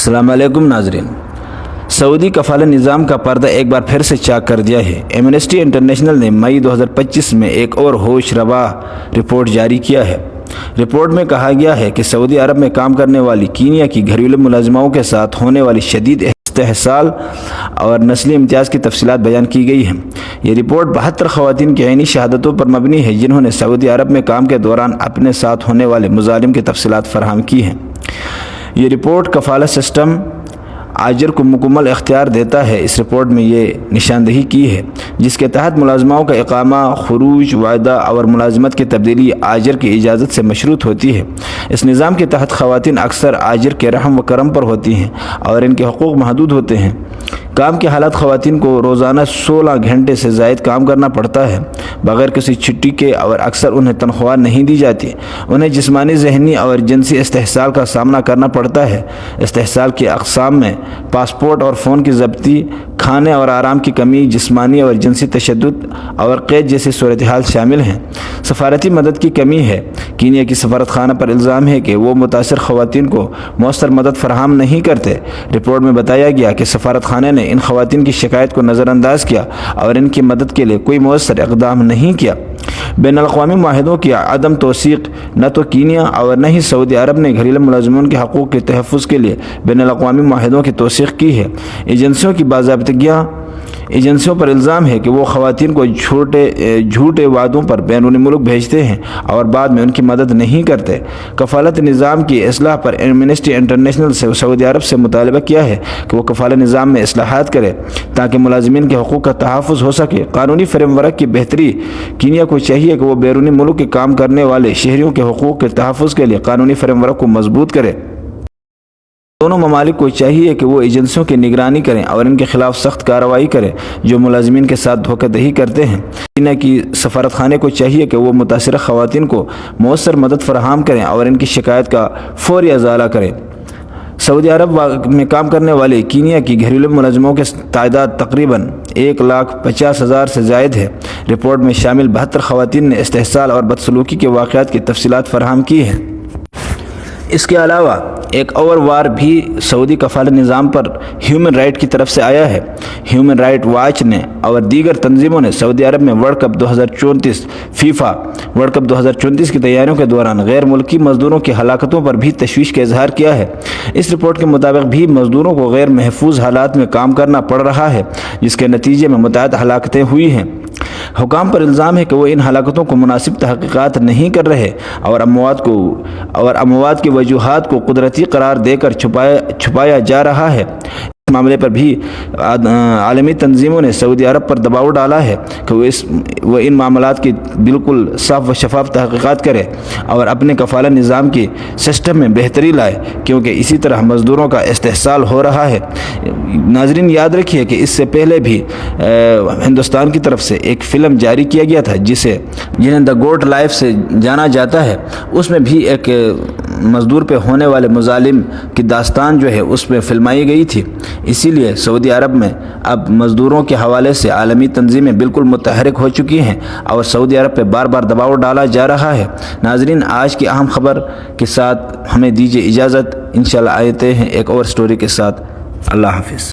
السلام علیکم ناظرین، سعودی کفالہ نظام کا پردہ ایک بار پھر سے چاک کر دیا ہے۔ ایمنسٹی انٹرنیشنل نے مئی 2025 میں ایک اور ہوش ربا رپورٹ جاری کیا ہے۔ رپورٹ میں کہا گیا ہے کہ سعودی عرب میں کام کرنے والی کینیا کی گھریلو ملازماؤں کے ساتھ ہونے والی شدید استحصال اور نسلی امتیاز کی تفصیلات بیان کی گئی ہیں۔ یہ رپورٹ 72 خواتین کی عینی شہادتوں پر مبنی ہے جنہوں نے سعودی عرب میں کام کے دوران اپنے ساتھ ہونے والے مظالم کی تفصیلات فراہم کی ہیں۔ یہ رپورٹ کفالہ سسٹم آجر کو مکمل اختیار دیتا ہے۔ اس رپورٹ میں یہ نشاندہی کی ہے جس کے تحت ملازماؤں کا اقامہ، خروج، وعدہ اور ملازمت کی تبدیلی آجر کی اجازت سے مشروط ہوتی ہے۔ اس نظام کے تحت خواتین اکثر آجر کے رحم و کرم پر ہوتی ہیں اور ان کے حقوق محدود ہوتے ہیں۔ کام کے حالات: خواتین کو روزانہ 16 گھنٹے سے زائد کام کرنا پڑتا ہے بغیر کسی چھٹی کے، اور اکثر انہیں تنخواہ نہیں دی جاتی۔ انہیں جسمانی، ذہنی اور جنسی استحصال کا سامنا کرنا پڑتا ہے۔ استحصال کی اقسام میں پاسپورٹ اور فون کی ضبطی، کھانے اور آرام کی کمی، جسمانی اور جنسی تشدد اور قید جیسی صورتحال شامل ہیں۔ سفارتی مدد کی کمی ہے۔ کینیا کی سفارت خانہ پر الزام ہے کہ وہ متاثر خواتین کو مؤثر مدد فراہم نہیں کرتے۔ رپورٹ میں بتایا گیا کہ سفارت خانے نے ان خواتین کی شکایت کو نظر انداز کیا اور ان کی مدد کے لیے کوئی مؤثر اقدام نہیں کیا۔ بین الاقوامی معاہدوں کی عدم توثیق: نہ تو کینیا اور نہ ہی سعودی عرب نے گھریلو ملازمین کے حقوق کے تحفظ کے لیے بین الاقوامی معاہدوں کی توثیق کی ہے۔ ایجنسیوں کی باضابطگیاں: ایجنسیوں پر الزام ہے کہ وہ خواتین کو جھوٹے وعدوں پر بیرون ملک بھیجتے ہیں اور بعد میں ان کی مدد نہیں کرتے۔ کفالت نظام کی اصلاح پر ایمنسٹی انٹرنیشنل سے سعودی عرب سے مطالبہ کیا ہے کہ وہ کفالہ نظام میں اصلاحات کرے تاکہ ملازمین کے حقوق کا تحفظ ہو سکے۔ قانونی فریم ورک کی بہتری: کینیا کو چاہیے کہ وہ بیرون ملک کے کام کرنے والے شہریوں کے حقوق کے تحفظ کے لیے قانونی فریم ورک کو مضبوط کرے۔ دونوں ممالک کو چاہیے کہ وہ ایجنسیوں کی نگرانی کریں اور ان کے خلاف سخت کارروائی کریں جو ملازمین کے ساتھ دھوکہ دہی کرتے ہیں۔ کینیا کی سفارت خانے کو چاہیے کہ وہ متاثرہ خواتین کو مؤثر مدد فراہم کریں اور ان کی شکایت کا فوری ازالہ کریں۔ سعودی عرب میں کام کرنے والے کینیا کی گھریلو ملازموں کی تعداد تقریباً 1,50,000 سے زائد ہے۔ رپورٹ میں شامل 72 خواتین نے استحصال اور بدسلوکی کے واقعات کی تفصیلات فراہم کی ہیں۔ اس کے علاوہ ایک اور وار بھی سعودی کفالہ نظام پر ہیومن رائٹ کی طرف سے آیا ہے۔ ہیومن رائٹ واچ نے اور دیگر تنظیموں نے سعودی عرب میں world cup 2034 FIFA world cup 2034 کی تیاریوں کے دوران غیر ملکی مزدوروں کی ہلاکتوں پر بھی تشویش کا اظہار کیا ہے۔ اس رپورٹ کے مطابق بھی مزدوروں کو غیر محفوظ حالات میں کام کرنا پڑ رہا ہے جس کے نتیجے میں متعدد ہلاکتیں ہوئی ہیں۔ حکام پر الزام ہے کہ وہ ان ہلاکتوں کو مناسب تحقیقات نہیں کر رہے اور اموات کی وجوہات کو قدرتی قرار دے کر چھپایا جا رہا ہے۔ اس معاملے پر بھی عالمی تنظیموں نے سعودی عرب پر دباؤ ڈالا ہے کہ وہ ان معاملات کی بالکل صاف و شفاف تحقیقات کرے اور اپنے کفالہ نظام کی سسٹم میں بہتری لائے، کیونکہ اسی طرح مزدوروں کا استحصال ہو رہا ہے۔ ناظرین، یاد رکھیے کہ اس سے پہلے بھی ہندوستان کی طرف سے ایک فلم جاری کیا گیا تھا جنہیں دا گوٹ لائف سے جانا جاتا ہے۔ اس میں بھی ایک مزدور پہ ہونے والے مظالم کی داستان جو ہے اس میں فلمائی گئی تھی۔ اسی لیے سعودی عرب میں اب مزدوروں کے حوالے سے عالمی تنظیمیں بالکل متحرک ہو چکی ہیں اور سعودی عرب پہ بار بار دباؤ ڈالا جا رہا ہے۔ ناظرین، آج کی اہم خبر کے ساتھ ہمیں دیجیے اجازت۔ انشاءاللہ آتے ہیں ایک اور سٹوری کے ساتھ۔ اللہ حافظ۔